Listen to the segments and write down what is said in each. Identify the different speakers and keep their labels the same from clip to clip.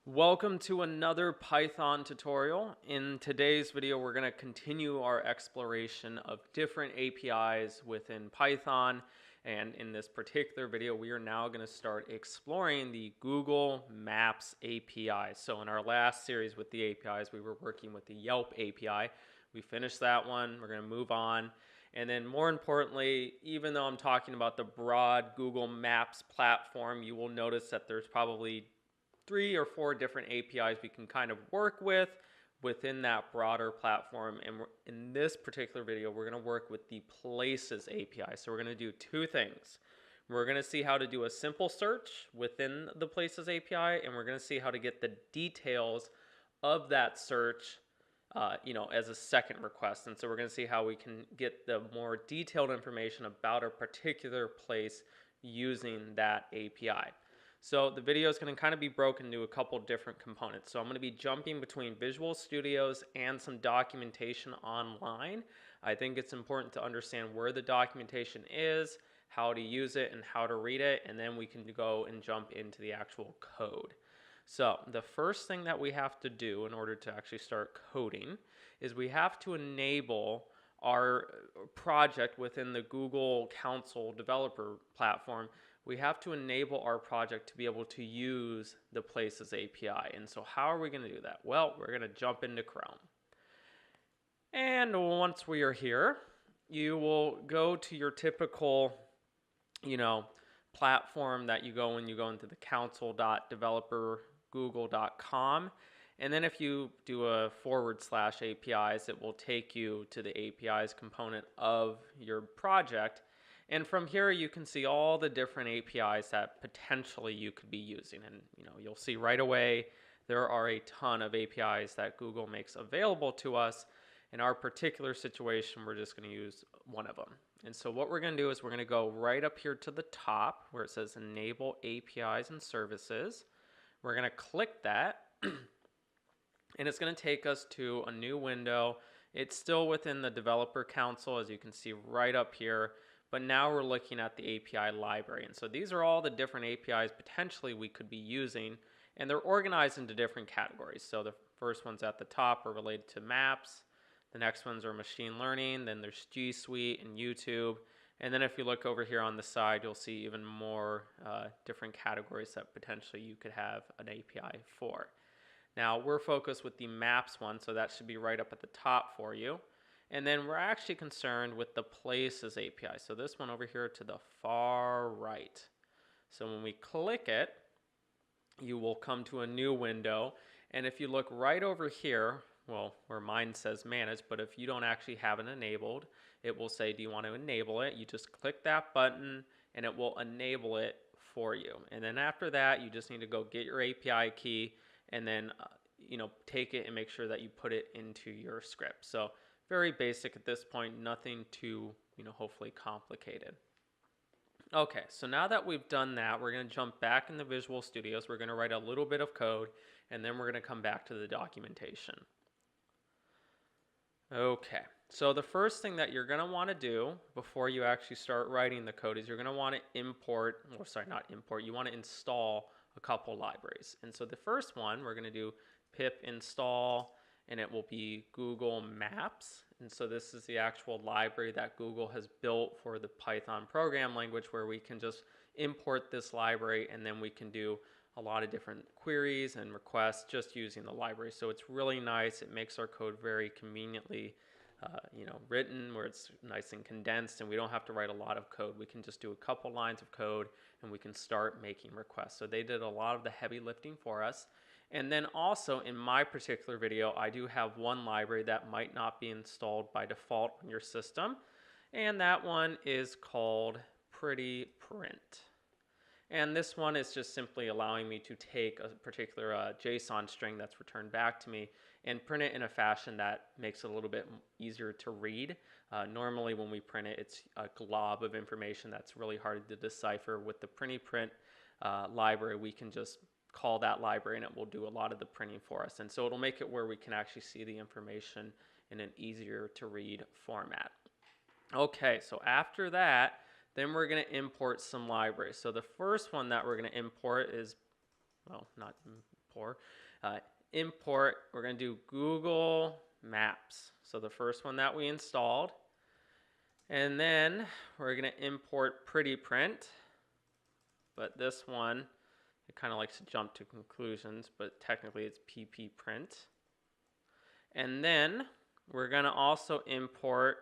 Speaker 1: Welcome to another Python tutorial. In today's video, we're going to continue our exploration of different APIs within Python. And in this particular video, we are now going to start exploring the Google Maps API. So in our last series with the APIs, we were working with the Yelp API. We finished that one. We're going to move on. And then more importantly, even though I'm talking about the broad Google Maps platform, you will notice that there's probably 3 or 4 different APIs we can kind of work with within that broader platform. And in this particular video, we're going to work with the Places API. So we're going to do 2 things. We're going to see how to do a simple search within the Places API, and we're going to see how to get the details of that search as a second request. And so we're going to see how we can get the more detailed information about a particular place using that API. So the video is going to kind of be broken into a couple different components. So I'm going to be jumping between Visual Studios and some documentation online. I think it's important to understand where the documentation is, how to use it, and how to read it, and then we can go and jump into the actual code. So the first thing that we have to do in order to actually start coding is we have to enable our project within the Google Council developer platform. We have to enable our project to be able to use the Places API. And so how are we going to do that? Well, we're going to jump into Chrome. And once we are here, you will go to your typical, platform that you go when you go into the council.developergoogle.com. And then if you do a /APIs, it will take you to the APIs component of your project. And from here, you can see all the different APIs that potentially you could be using. And you'll see right away there are a ton of APIs that Google makes available to us. In our particular situation, we're just going to use one of them. And so what we're going to do is we're going to go right up here to the top where it says Enable APIs and Services. We're going to click that, and it's going to take us to a new window. It's still within the Developer Council, as you can see right up here. But now we're looking at the API library. And so these are all the different APIs potentially we could be using. And they're organized into different categories. So the first ones at the top are related to maps. The next ones are machine learning. Then there's G Suite and YouTube. And then if you look over here on the side, you'll see even more different categories that potentially you could have an API for. Now we're focused with the maps one, so that should be right up at the top for you. And then we're actually concerned with the Places API. So this one over here to the far right. So when we click it, you will come to a new window. And if you look right over here, well, where mine says manage, but if you don't actually have it enabled, it will say, do you want to enable it? You just click that button and it will enable it for you. And then after that, you just need to go get your API key and then, take it and make sure that you put it into your script. So very basic at this point, nothing too, hopefully complicated. Okay, so now that we've done that, we're going to jump back in the Visual Studios. We're going to write a little bit of code, and then we're going to come back to the documentation. Okay, so the first thing that you're going to want to do before you actually start writing the code is you're going to want to you want to install a couple libraries. And so the first one, we're going to do pip install, and it will be Google Maps. And so this is the actual library that Google has built for the Python program language, where we can just import this library and then we can do a lot of different queries and requests just using the library. So it's really nice. It makes our code very conveniently written, where it's nice and condensed, and we don't have to write a lot of code. We can just do a couple lines of code and we can start making requests. So they did a lot of the heavy lifting for us. And then also in my particular video, I do have one library that might not be installed by default on your system. And that one is called Pretty Print. And this one is just simply allowing me to take a particular JSON string that's returned back to me and print it in a fashion that makes it a little bit easier to read. Normally when we print it, it's a glob of information that's really hard to decipher. With the Pretty Print library, we can just call that library and it will do a lot of the printing for us. And so it'll make it where we can actually see the information in an easier to read format. Okay, so after that, then we're going to import some libraries. So the first one that we're going to import is well, not import, import, we're going to do Google Maps. So the first one that we installed. And then we're going to import Pretty Print. But this one, it kind of likes to jump to conclusions, but technically it's PP Print. And then we're going to also import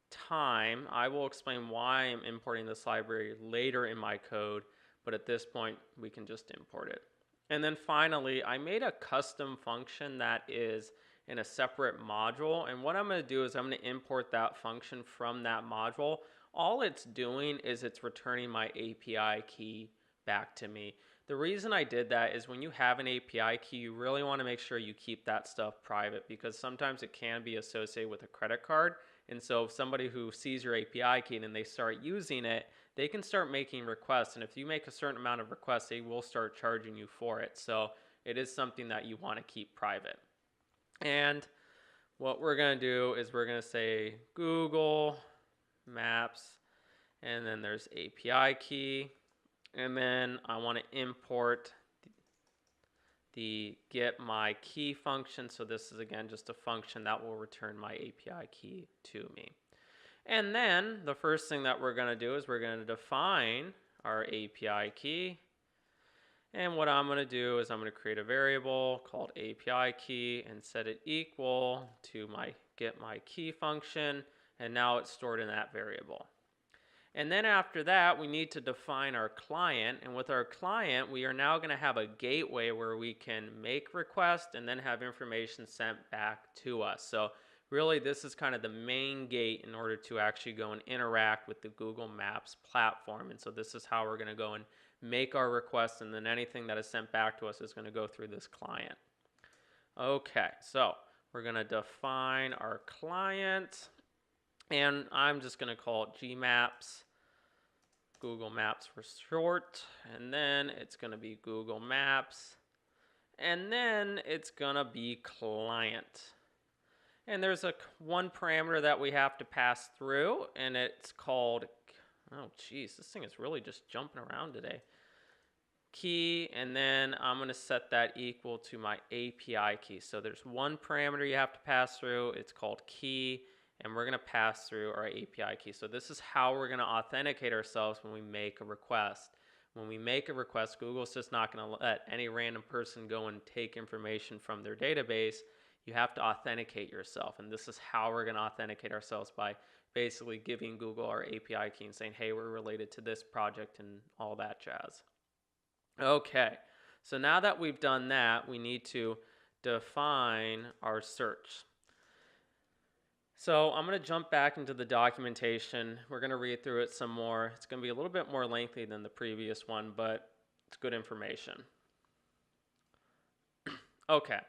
Speaker 1: time. I will explain why I'm importing this library later in my code, but at this point we can just import it. And then finally, I made a custom function that is in a separate module, and what I'm going to do is I'm going to import that function from that module. All it's doing is it's returning my API key back to me. The reason I did that is when you have an API key, you really want to make sure you keep that stuff private, because sometimes it can be associated with a credit card. And so if somebody who sees your API key and they start using it, they can start making requests. And if you make a certain amount of requests, they will start charging you for it. So it is something that you want to keep private. And what we're going to do is we're going to say Google Maps, and then there's API key. And then I want to import the get my key function. So this is again just a function that will return my API key to me. And then the first thing that we're going to do is we're going to define our API key. And what I'm going to do is I'm going to create a variable called API key and set it equal to my get my key function. And now it's stored in that variable. And then after that, we need to define our client. And with our client, we are now going to have a gateway where we can make requests and then have information sent back to us. So really, this is kind of the main gate in order to actually go and interact with the Google Maps platform. And so this is how we're going to go and make our requests, and then anything that is sent back to us is going to go through this client. Okay, so we're going to define our client. And I'm just going to call it Gmaps, Google Maps for short, and then it's going to be Google Maps, and then it's going to be client. And there's one parameter that we have to pass through, and it's called, oh geez, this thing is really just jumping around today, key, and then I'm going to set that equal to my API key. So there's one parameter you have to pass through, it's called key, and we're going to pass through our API key. So this is how we're going to authenticate ourselves when we make a request. When we make a request, Google's just not going to let any random person go and take information from their database. You have to authenticate yourself, and this is how we're going to authenticate ourselves, by basically giving Google our API key and saying, hey, we're related to this project and all that jazz. Okay, so now that we've done that, we need to define our search. So I'm going to jump back into the documentation. We're going to read through it some more. It's going to be a little bit more lengthy than the previous one, but it's good information. Okay,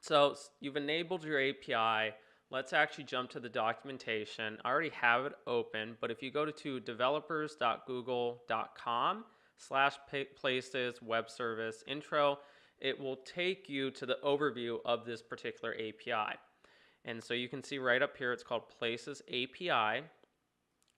Speaker 1: so you've enabled your API. Let's actually jump to the documentation. I already have it open, but if you go to developers.google.com/places web service intro, it will take you to the overview of this particular API. And so you can see right up here, it's called Places API.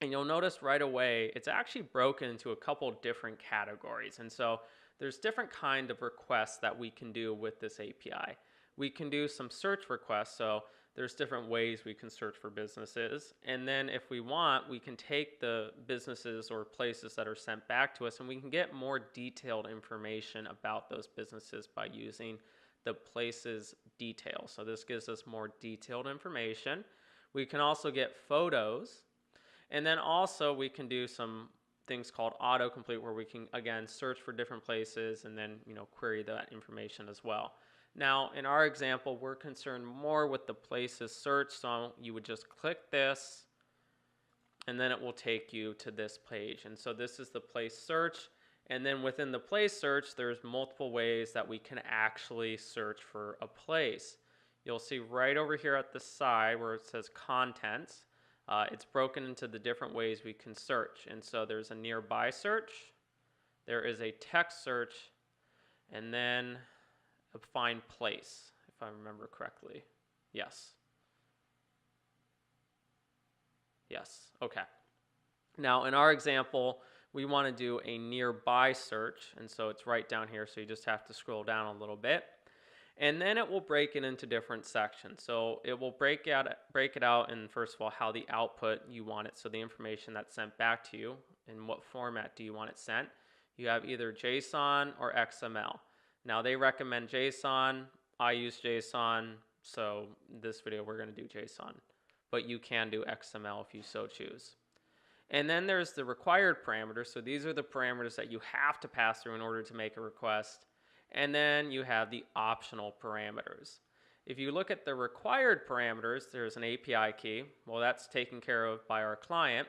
Speaker 1: And you'll notice right away, it's actually broken into a couple different categories. And so there's different kind of requests that we can do with this API. We can do some search requests. So there's different ways we can search for businesses. And then if we want, we can take the businesses or places that are sent back to us, and we can get more detailed information about those businesses by using the places detail. So this gives us more detailed information. We can also get photos, and then also we can do some things called autocomplete, where we can again search for different places and then query that information as well. Now in our example, we're concerned more with the places search, so you would just click this and then it will take you to this page. And so this is the place search. And then within the place search, there's multiple ways that we can actually search for a place. You'll see right over here at the side where it says contents, it's broken into the different ways we can search. And so there's a nearby search, there is a text search, and then a find place, if I remember correctly. Yes. Yes, okay. Now in our example, we want to do a nearby search, and so it's right down here, so you just have to scroll down a little bit. And then it will break it into different sections. So it will break it out in, first of all, how the output you want it, so the information that's sent back to you, in what format do you want it sent. You have either JSON or XML. Now they recommend JSON. I use JSON, so in this video we're going to do JSON, but you can do XML if you so choose. And then there's the required parameters. So these are the parameters that you have to pass through in order to make a request. And then you have the optional parameters. If you look at the required parameters, there's an API key. Well, that's taken care of by our client.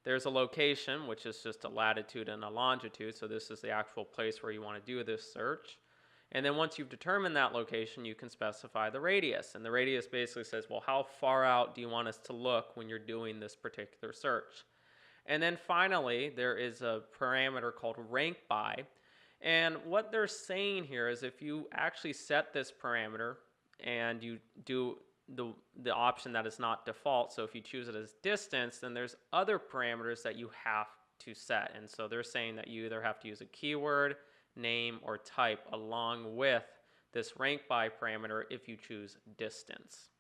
Speaker 1: There's a location, which is just a latitude and a longitude. So this is the actual place where you want to do this search. And then once you've determined that location, you can specify the radius. And the radius basically says, well, how far out do you want us to look when you're doing this particular search? And then finally, there is a parameter called rank by. And what they're saying here is if you actually set this parameter and you do the option that is not default, so if you choose it as distance, then there's other parameters that you have to set. And so they're saying that you either have to use a keyword, name, or type along with this rank by parameter if you choose distance.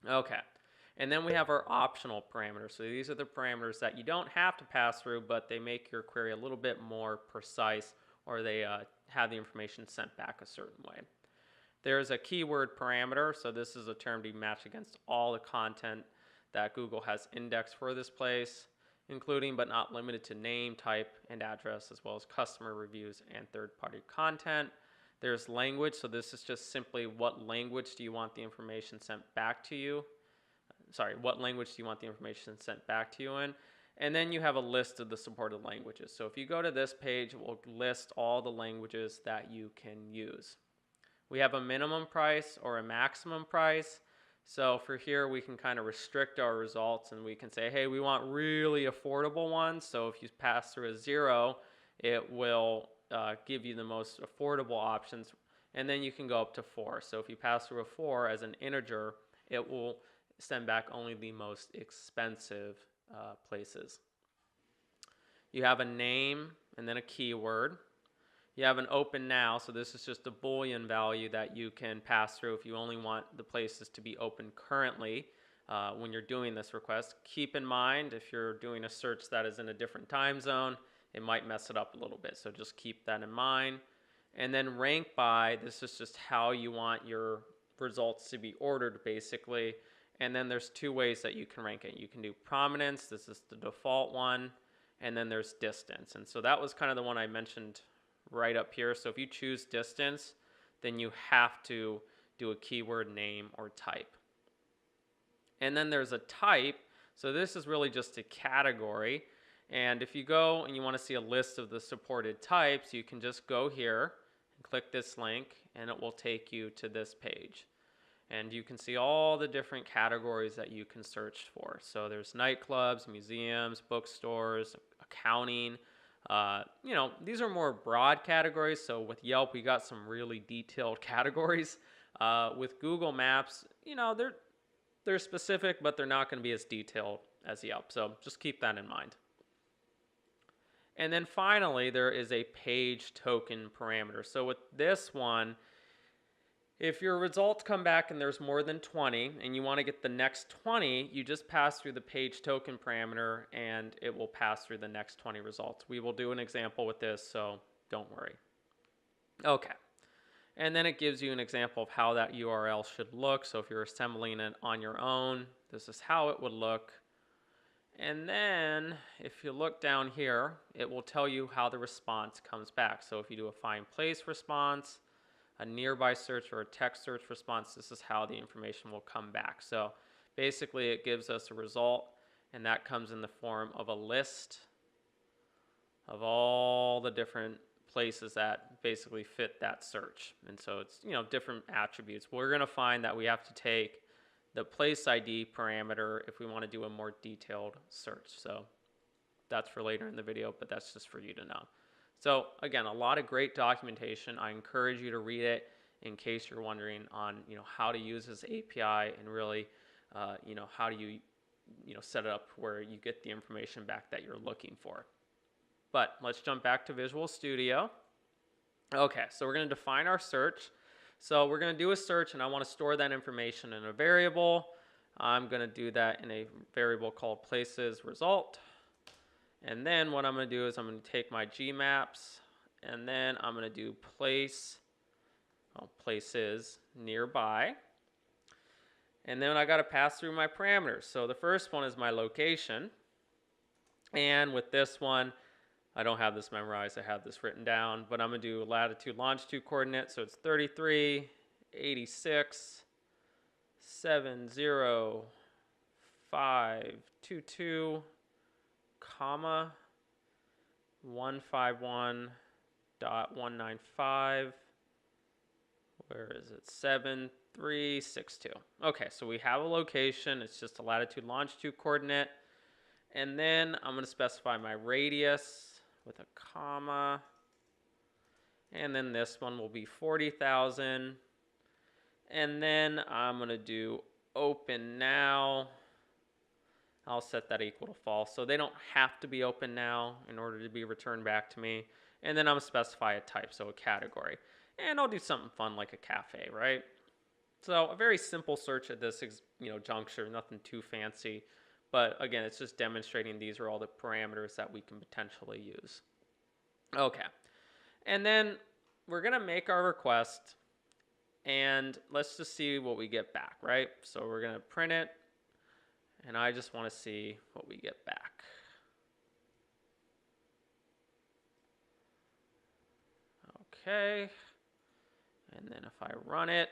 Speaker 1: Okay. And then we have our optional parameters. So these are the parameters that you don't have to pass through, but they make your query a little bit more precise, or they have the information sent back a certain way. There's a keyword parameter. So this is a term to be matched against all the content that Google has indexed for this place, including but not limited to name, type, and address, as well as customer reviews and third-party content. There's language. So this is just simply what language do you want the information sent back to you. What language do you want the information sent back to you in? And then you have a list of the supported languages. So if you go to this page, it will list all the languages that you can use. We have a minimum price or a maximum price. So for here, we can kind of restrict our results, and we can say, hey, we want really affordable ones. So if you pass through a 0, it will give you the most affordable options. And then you can go up to 4. So if you pass through a 4 as an integer, it will send back only the most expensive places. You have a name and then a keyword. You have an open now, so this is just a Boolean value that you can pass through if you only want the places to be open currently when you're doing this request. Keep in mind, if you're doing a search that is in a different time zone, it might mess it up a little bit, so just keep that in mind. And then rank by, this is just how you want your results to be ordered, basically. And then there's 2 ways that you can rank it. You can do prominence, this is the default one, and then there's distance. And so that was kind of the one I mentioned right up here. So if you choose distance, then you have to do a keyword, name, or type. And then there's a type. So this is really just a category. And if you go and you want to see a list of the supported types, you can just go here and click this link, and it will take you to this page. And you can see all the different categories that you can search for. So there's nightclubs, museums, bookstores, accounting. These are more broad categories. So with Yelp, we got some really detailed categories. With Google Maps, they're specific, but they're not going to be as detailed as Yelp. So just keep that in mind. And then finally, there is a page token parameter. So with this one, if your results come back and there's more than 20 and you want to get the next 20, you just pass through the page token parameter and it will pass through the next 20 results. We will do an example with this, so don't worry. Okay. And then it gives you an example of how that URL should look. So if you're assembling it on your own, this is how it would look. And then if you look down here, it will tell you how the response comes back. So if you do a find place response, a nearby search, or a text search response, this is how the information will come back. So basically it gives us a result, and that comes in the form of a list of all the different places that basically fit that search. And so it's, different attributes. We're going to find that we have to take the place ID parameter if we want to do a more detailed search. So that's for later in the video, but that's just for you to know. So again, a lot of great documentation. I encourage you to read it in case you're wondering on how to use this API and really how do you set it up where you get the information back that you're looking for. But let's jump back to Visual Studio. Okay, so we're going to define our search. So we're going to do a search, and I want to store that information in a variable. I'm going to do that in a variable called places result. And then what I'm going to do is I'm going to take my Gmaps, and then I'm going to do places nearby. And then I got to pass through my parameters. So the first one is my location. And with this one, I don't have this memorized, I have this written down, but I'm going to do latitude, longitude coordinates. So it's 33, 86, 70522, comma, 151.195. Where is it? 7362. Okay, so we have a location. It's just a latitude, longitude coordinate. And then I'm going to specify my radius with a comma. And then this one will be 40,000. And then I'm going to do open now. I'll set that equal to false. So they don't have to be open now in order to be returned back to me. And then I'm going to specify a type, so a category. And I'll do something fun like a cafe, right? So a very simple search at this juncture, nothing too fancy. But again, it's just demonstrating these are all the parameters that we can potentially use. Okay. And then we're going to make our request. And let's just see what we get back, right? So we're going to print it. And I just want to see what we get back. Okay. And then if I run it,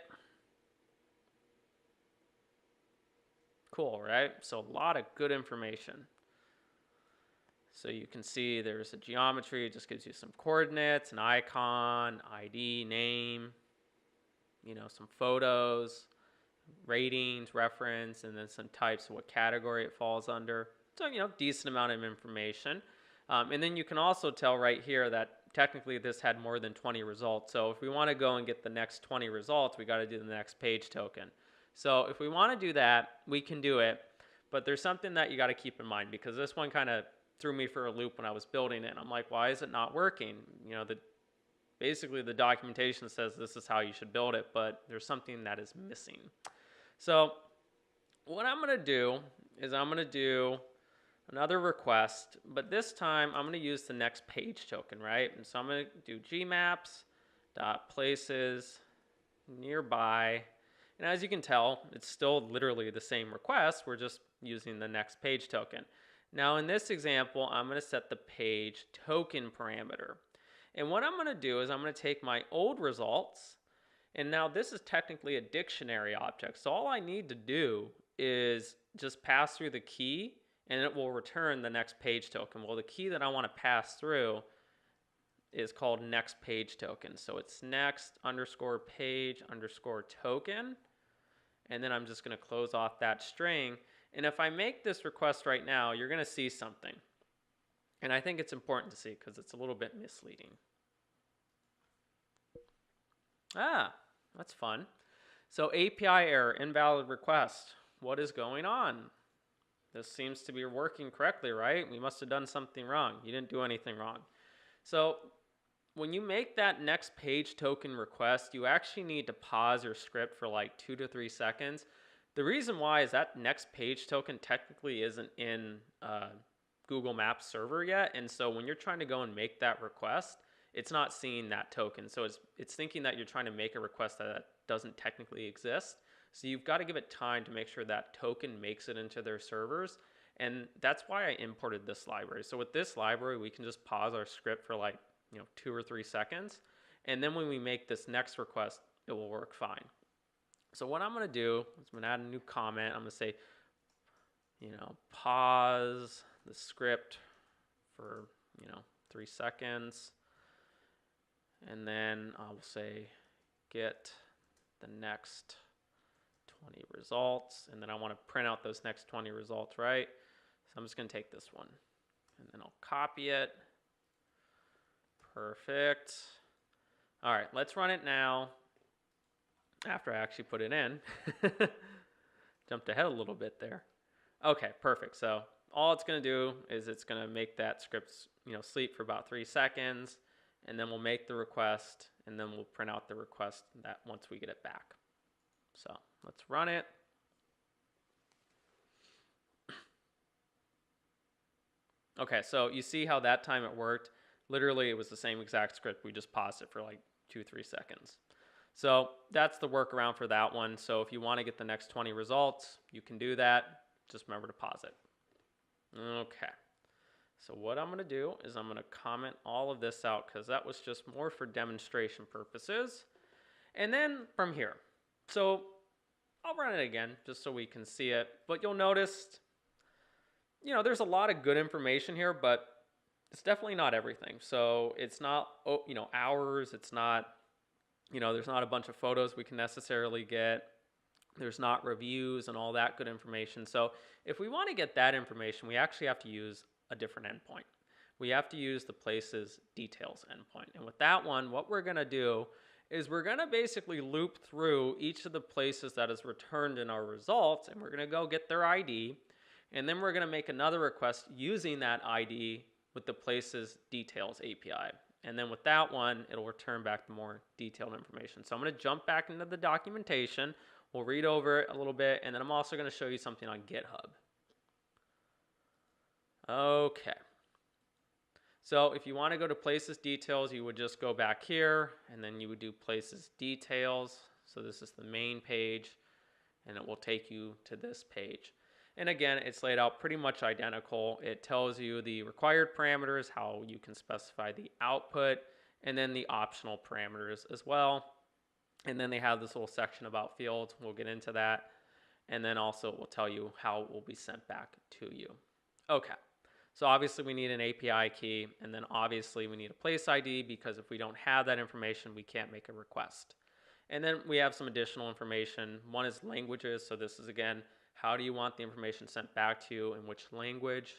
Speaker 1: cool, right? So a lot of good information. So you can see there's a geometry, it just gives you some coordinates, an icon, ID, name, some photos, ratings, reference, and then some types of what category it falls under. So, decent amount of information. And then you can also tell right here that technically this had more than 20 results. So if we want to go and get the next 20 results, we got to do the next page token. So if we want to do that, we can do it. But there's something that you got to keep in mind, because this one kind of threw me for a loop when I was building it. And I'm like, why is it not working? Basically the documentation says this is how you should build it, but there's something that is missing. So what I'm going to do is I'm going to do another request, but this time I'm going to use the next page token, right? And so I'm going to do gmaps.places nearby. And as you can tell, it's still literally the same request. We're just using the next page token. Now in this example, I'm going to set the page token parameter. And what I'm going to do is I'm going to take my old results, and now this is technically a dictionary object. So all I need to do is just pass through the key, and it will return the next page token. Well, the key that I want to pass through is called next page token. So it's next underscore page underscore token. And then I'm just going to close off that string. And if I make this request right now, you're going to see something. And I think it's important to see because it's a little bit misleading. Ah, that's fun. So API error, invalid request. What is going on? This seems to be working correctly, right? We must have done something wrong. You didn't do anything wrong. So when you make that next page token request, you actually need to pause your script for like 2 to 3 seconds. The reason why is that next page token technically isn't in Google Maps server yet. And so when you're trying to go and make that request, it's not seeing that token. So it's thinking that you're trying to make a request that doesn't technically exist. So you've got to give it time to make sure that token makes it into their servers. And that's why I imported this library. So with this library, we can just pause our script for like 2 or 3 seconds. And then when we make this next request, it will work fine. So what I'm going to do is I'm going to add a new comment. I'm going to say, pause the script for, 3 seconds. And then I'll say get the next 20 results. And then I want to print out those next 20 results, right? So I'm just going to take this one and then I'll copy it. Perfect. All right, let's run it now after I actually put it in. Jumped ahead a little bit there. Okay, perfect. So all it's going to do is it's going to make that script sleep for about 3 seconds, and then we'll make the request, and then we'll print out the request that once we get it back. So let's run it. Okay, so you see how that time it worked. Literally, it was the same exact script. We just paused it for like 2-3 seconds. So that's the workaround for that one. So if you want to get the next 20 results, you can do that. Just remember to pause it. Okay. So what I'm going to do is I'm going to comment all of this out because that was just more for demonstration purposes. And then from here, so I'll run it again just so we can see it. But you'll notice, there's a lot of good information here, but it's definitely not everything. So it's not, hours. It's not, there's not a bunch of photos we can necessarily get. There's not reviews and all that good information. So if we want to get that information, we actually have to use a different endpoint. We have to use the places details endpoint. And with that one, what we're going to do is we're going to basically loop through each of the places that is returned in our results, and we're going to go get their ID, and then we're going to make another request using that ID with the places details API. And then with that one, it'll return back the more detailed information. So I'm going to jump back into the documentation. We'll read over it a little bit, and then I'm also going to show you something on GitHub. Okay. So if you want to go to places details, you would just go back here, and then you would do places details. So this is the main page, and it will take you to this page. And again, it's laid out pretty much identical. It tells you the required parameters, how you can specify the output, and then the optional parameters as well. And then they have this little section about fields. We'll get into that. And then also it will tell you how it will be sent back to you. Okay. So obviously we need an API key, and then obviously we need a place ID, because if we don't have that information, we can't make a request. And then we have some additional information. One is languages. So this is, again, how do you want the information sent back to you, in which language?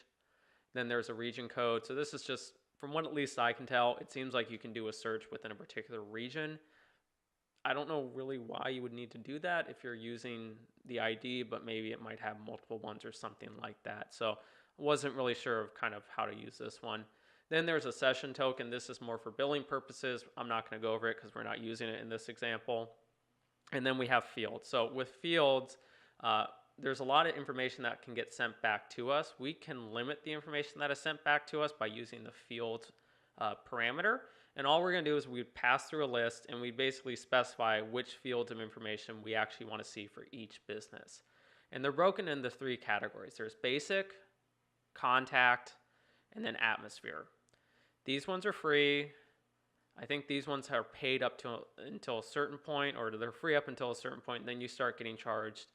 Speaker 1: Then there's a region code. So this is just, from what at least I can tell, it seems like you can do a search within a particular region. I don't know really why you would need to do that if you're using the ID, but maybe it might have multiple ones or something like that. So I wasn't really sure of kind of how to use this one. Then there's a session token. This is more for billing purposes. I'm not going to go over it because we're not using it in this example. And then we have fields. So with fields, there's a lot of information that can get sent back to us. We can limit the information that is sent back to us by using the field parameter. And all we're going to do is we pass through a list, and we basically specify which fields of information we actually want to see for each business. And they're broken into 3 categories. There's basic, contact, and then atmosphere. These ones are free. I think these ones are paid up to until a certain point, or they're free up until a certain point, and then you start getting charged.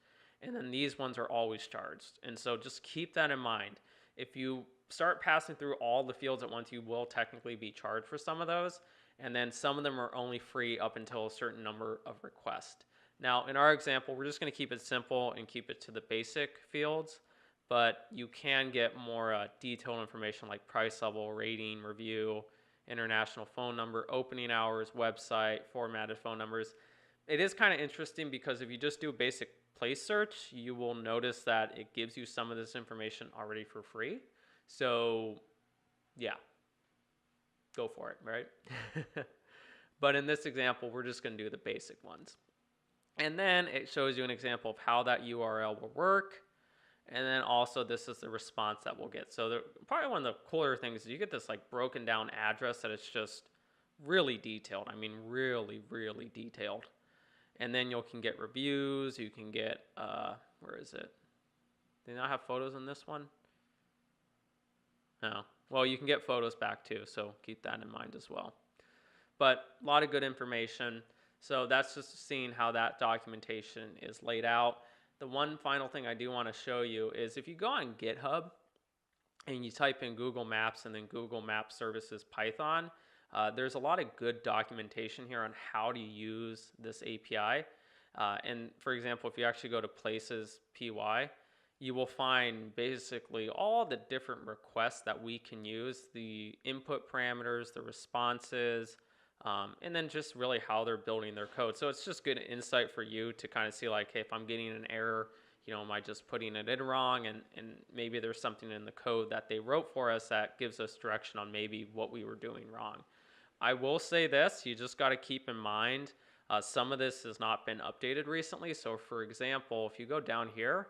Speaker 1: And then these ones are always charged. And so just keep that in mind. If you start passing through all the fields at once, you will technically be charged for some of those. And then some of them are only free up until a certain number of requests. Now, in our example, we're just going to keep it simple and keep it to the basic fields. But you can get more detailed information like price level, rating, review, international phone number, opening hours, website, formatted phone numbers. It is kind of interesting because if you just do a basic place search, you will notice that it gives you some of this information already for free. So yeah, go for it, right? But in this example, we're just going to do the basic ones. And then it shows you an example of how that URL will work. And then also this is the response that we'll get. So probably one of the cooler things is you get this like broken down address that it's just really detailed. I mean, really, really detailed. And then you can get reviews. You can get, where is it? Do they not have photos in this one? No. Well, you can get photos back too, so keep that in mind as well. But a lot of good information. So that's just seeing how that documentation is laid out. The one final thing I do want to show you is if you go on GitHub and you type in Google Maps and then Google Maps Services Python, there's a lot of good documentation here on how to use this API. And for example, if you actually go to Places PY, you will find basically all the different requests that we can use, the input parameters, the responses, and then just really how they're building their code. So it's just good insight for you to kind of see like, hey, if I'm getting an error, am I just putting it in wrong? And maybe there's something in the code that they wrote for us that gives us direction on maybe what we were doing wrong. I will say this, you just got to keep in mind, some of this has not been updated recently. So for example, if you go down here,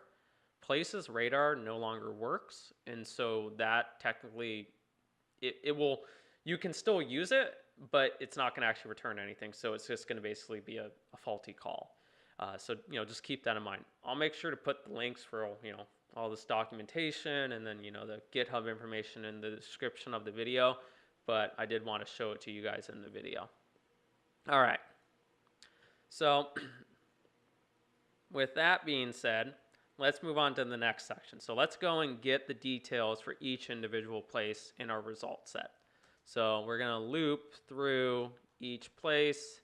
Speaker 1: places radar no longer works. And so that technically, it will, you can still use it, but it's not going to actually return anything. So it's just going to basically be a faulty call. So, just keep that in mind. I'll make sure to put the links for, all this documentation and then, the GitHub information in the description of the video. But I did want to show it to you guys in the video. All right. So with that being said, let's move on to the next section. So let's go and get the details for each individual place in our result set. So we're going to loop through each place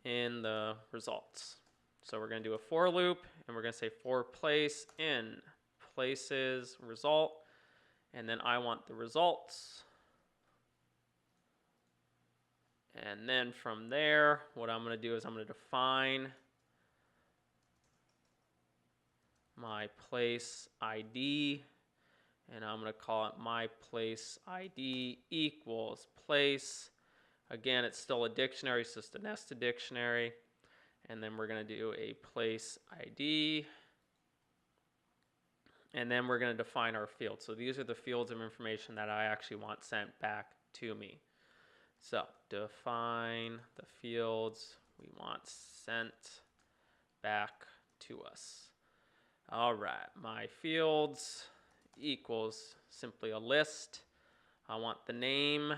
Speaker 1: in the results. So we're going to do a for loop, and we're going to say for place in places result, and then I want the results. And then from there, what I'm going to do is I'm going to define my place ID, and I'm going to call it my place ID equals place. Again, it's still a dictionary, it's just a nested dictionary. And then we're going to do a place ID. And then we're going to define our fields. So these are the fields of information that I actually want sent back to me. So define the fields we want sent back to us. All right, my fields equals simply a list. I want the name.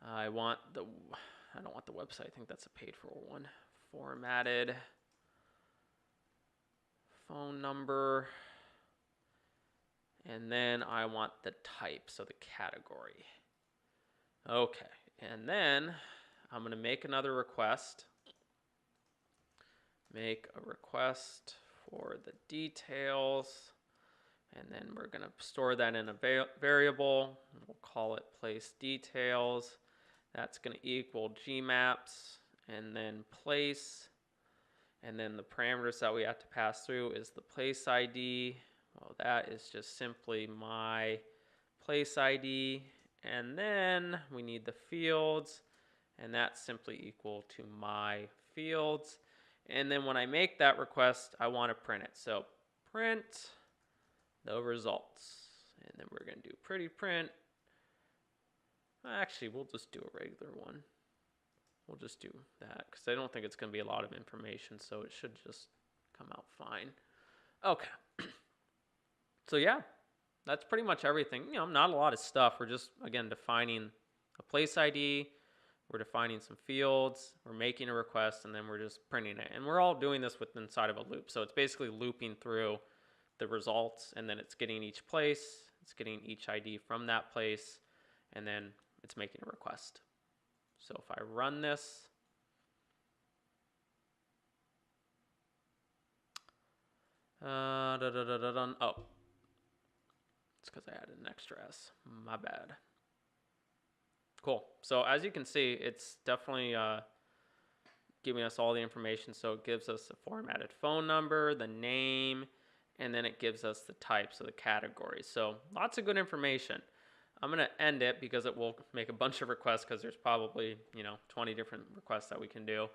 Speaker 1: I don't want the website. I think that's a paid for one. Formatted. Phone number. And then I want the type, so the category. Okay, and then I'm going to make another request. Make a request for the details. And then we're going to store that in a variable. We'll call it place details. That's going to equal gmaps and then place. And then the parameters that we have to pass through is the place ID. Well, that is just simply my place ID. And then we need the fields, and that's simply equal to my fields. And then when I make that request, I want to print it. So print the results. And then we're going to do pretty print. Actually, we'll just do a regular one. We'll just do that because I don't think it's going to be a lot of information, so it should just come out fine. Okay. So yeah, that's pretty much everything. Not a lot of stuff. We're just, again, defining a place ID. We're defining some fields. We're making a request, and then we're just printing it. And we're all doing this inside of a loop. So it's basically looping through the results, and then it's getting each place. It's getting each ID from that place, and then it's making a request. So if I run this, oh, it's because I added an extra S. My bad. Cool. So as you can see, it's definitely giving us all the information. So it gives us a formatted phone number, the name, and then it gives us the type, so the category. So lots of good information. I'm going to end it because it will make a bunch of requests because there's probably, 20 different requests that we can do.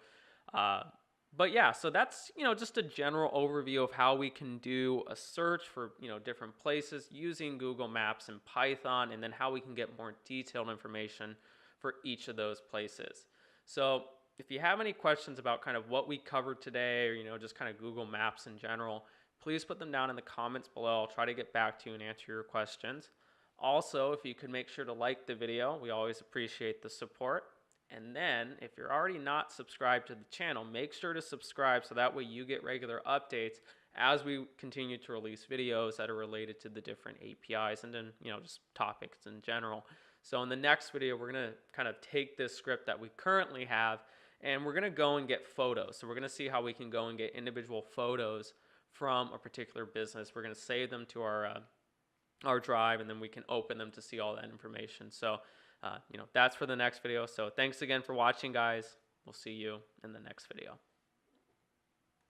Speaker 1: But yeah, so that's, just a general overview of how we can do a search for, different places using Google Maps and Python, and then how we can get more detailed information for each of those places. So if you have any questions about kind of what we covered today, or, just kind of Google Maps in general, please put them down in the comments below. I'll try to get back to you and answer your questions. Also, if you could make sure to like the video, we always appreciate the support. And then, if you're already not subscribed to the channel, make sure to subscribe so that way you get regular updates as we continue to release videos that are related to the different APIs and then, just topics in general. So in the next video, we're going to kind of take this script that we currently have, and we're going to go and get photos. So we're going to see how we can go and get individual photos from a particular business. We're going to save them to our drive, and then we can open them to see all that information. So, that's for the next video. So thanks again for watching, guys. We'll see you in the next video.